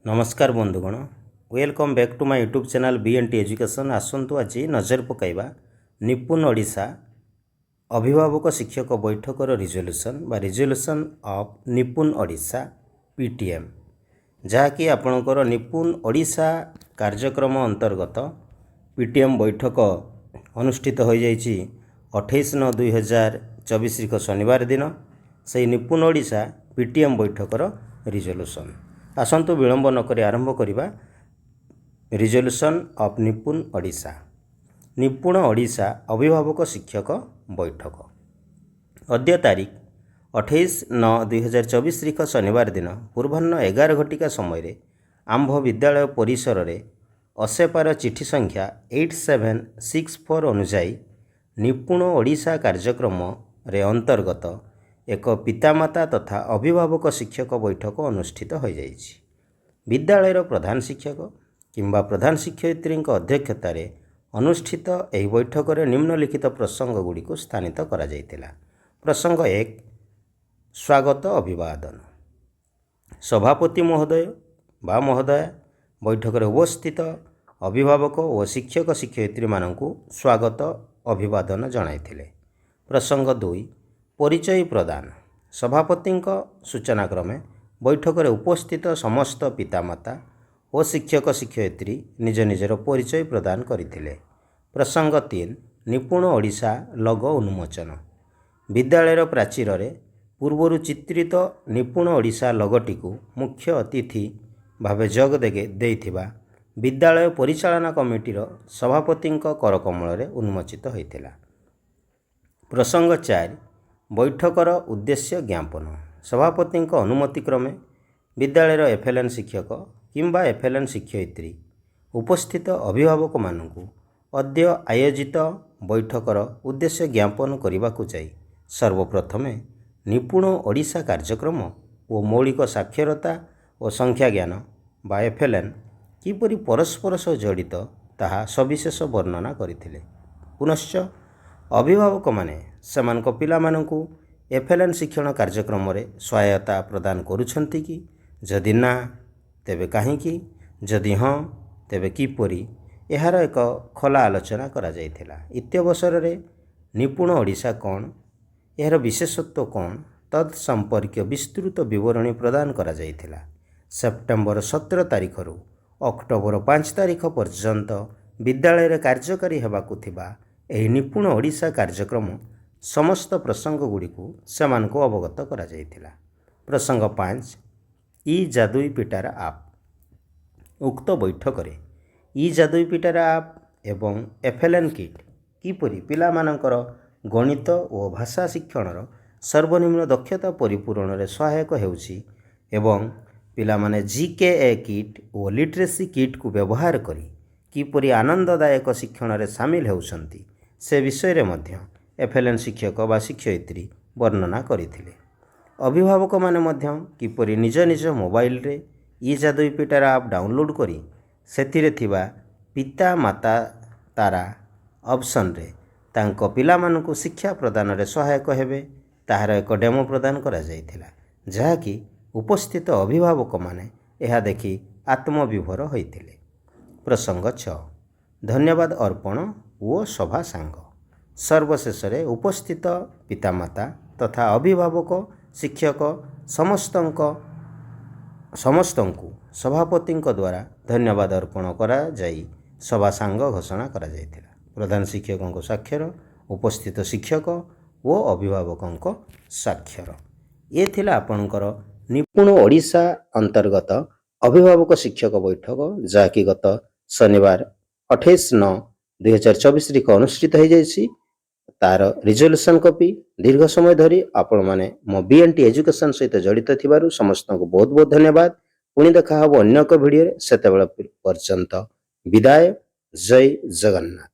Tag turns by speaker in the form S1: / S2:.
S1: नमस्कार बंधुगण welcome back to my YouTube channel BNT education. आसतु आज नजर पकाइबा निपुण ओडिशा अभिभावक शिक्षक बैठकर रिजोल्यूशन ऑफ निपुण ओडिशा पीटीएम जहाँकि आपणकर निपुण ओडिशा कार्यक्रम अंतर्गत पीटीएम बैठक अनुष्ठित हो जाइए 28/9/2024 शनिवार दिन से निपुण ओडिशा पीटीएम बैठकर रिजोल्यूशन। आसतु विलंब नक आरंभ करवा रिजोल्यूशन ऑफ निपुण ओडिशा। निपुण ओडिशा अभिभावक शिक्षक बैठक अद्य तारीख 28/9/2024 शनिवार दिन पूर्वाह्न 11 घटिका समय आंभ विद्यालय परिसर में असेपार चिठी संख्या 8764 अनुजाई निपुण ओडिशा कार्यक्रम रे अंतर्गत एक पितामाता तथा अभिभावक शिक्षक बैठक अनुष्ठित हो जाइए। विद्यालयर प्रधान शिक्षक किंबा प्रधान शिक्षयित्री अध्यक्षतार अनुष्ठित यह बैठक में निम्नलिखित प्रसंग गुड़िक स्थानित करा जाइतिला। प्रसंग 1 स्वागत अभिवादन। सभापति महोदय बा महोदया बैठक में उपस्थित अभिभावक और शिक्षक शिक्षयित्री मानकु स्वागत अभिवादन जणाइथिले। प्रसंग 2 परिचय प्रदान। सभापति सूचना क्रमे बैठक में उपस्थित समस्त पितामाता और शिक्षक शिक्षयित्री निज निजर परिचय प्रदान करथिले। प्रसंग 3 निपुण ओडिशा लोगो उन्मोचन। विद्यालयर प्राचीर रे पूर्वर चित्रित निपुण ओडिशा लोगोटी को मुख्य अतिथि भावे जोग देइथिबा विद्यालय परिचालना कमिटीर सभापति करकमल उन्मोचित होइथिला। प्रसंग 4 बैठकर उद्देश्य ज्ञापन। सभापति अनुमति क्रमे विद्यालयर एफएलएन शिक्षक किंबा एफएलएन शिक्षयित्री उपस्थित अभिभावक मानकु अद्य आयोजित बैठकर उद्देश्य ज्ञापन करने जाई सर्वप्रथमे निपुण ओडिशा कार्यक्रम और मौलिक साक्षरता और संख्या ज्ञान बा एफएलएन किपरि परस्पर सह जड़ित ताहा सविशेष वर्णना करथिले। पुनश्च अभिभावक माने सेमानक पिला मानकु एफएलएन शिक्षण कार्यक्रम रे सहायता प्रदान करुछंती कि जदि ना तेबे काहींकी जदि हाँ तेबे किपरि एहार एक खोला आलोचना करा जाइथिला। इत्यवसर रे निपुण ओडिशा कौन एहार विशेषत्व कौन तत् संपर्क विस्तृत विवरणी प्रदान करा जाइथिला। सेप्टेम्बर 17 तारिख रु अक्टोबर 5 तारिख पर्यंत विद्यालय रे कार्यकारी हेबाकु थिबा एही निपुण ओडिशा कार्यक्रम समस्त प्रसंग गुड़िक सेमानकु अवगत करा जाइथिला। प्रसंग 5 ई जादुई पिटार आप। उक्त बैठक रे ई जादुई पिटार आप एवं एफएलएन किट किपरि पिला मानकर गणित और भाषा शिक्षणर सर्वनिम्न दक्षता परिपूरण रे सहायक हेउछि एवं पिला माने जीकेए किट और लिटरेसी किट को व्यवहार करी किपरि आनंददायक शिक्षण रे शामिल हेउछंती से विषय रे मध्य एफएलएन शिक्षक बा शिक्षयित्री वर्णना करथिले। अभिभावक माने मध्य किपरि निज निज मोबाइल रे ई जादुई पिटार आप डाउनलोड करी सेथिरे थिबा पिता माता तारा ऑप्शन रे तांको पिला मानकु शिक्षा प्रदान रे सहायक हेबे ताहार एक डेमो प्रदान करा जाइथिला जहाँकि उपस्थित अभिभावक माने एहा देखि आत्मविभोर होइथिले। प्रसंग 6 धन्यवाद अर्पण ओ सभा सांग। सर्वशेष उपस्थित पितामाता तथा अभिभावक शिक्षक समस्तंकु सभापति द्वारा धन्यवाद अर्पण करा जाई सभा सांग घोषणा करा जाइथिला। प्रधान शिक्षक साक्षर उपस्थित शिक्षक ओ अभिभावक साक्षर ये थिला आपणकर निपुण ओडिशा अंतर्गत अभिभावक शिक्षक बैठक जहाँकि गत शनिवार 28/9/2024 को अनुष्ठित हो जाइए। तार रिजोल्यूशन कॉपी दीर्घ समय धरी आपण माने मो बीएनटी एजुकेशन सहित जड़ित थिबारु समस्त को बहुत बहुत धन्यवाद। पुणी देखा हबो अन्य एक वीडियो रे सेतेबेला पर्यंत विदाय। जय जगन्नाथ।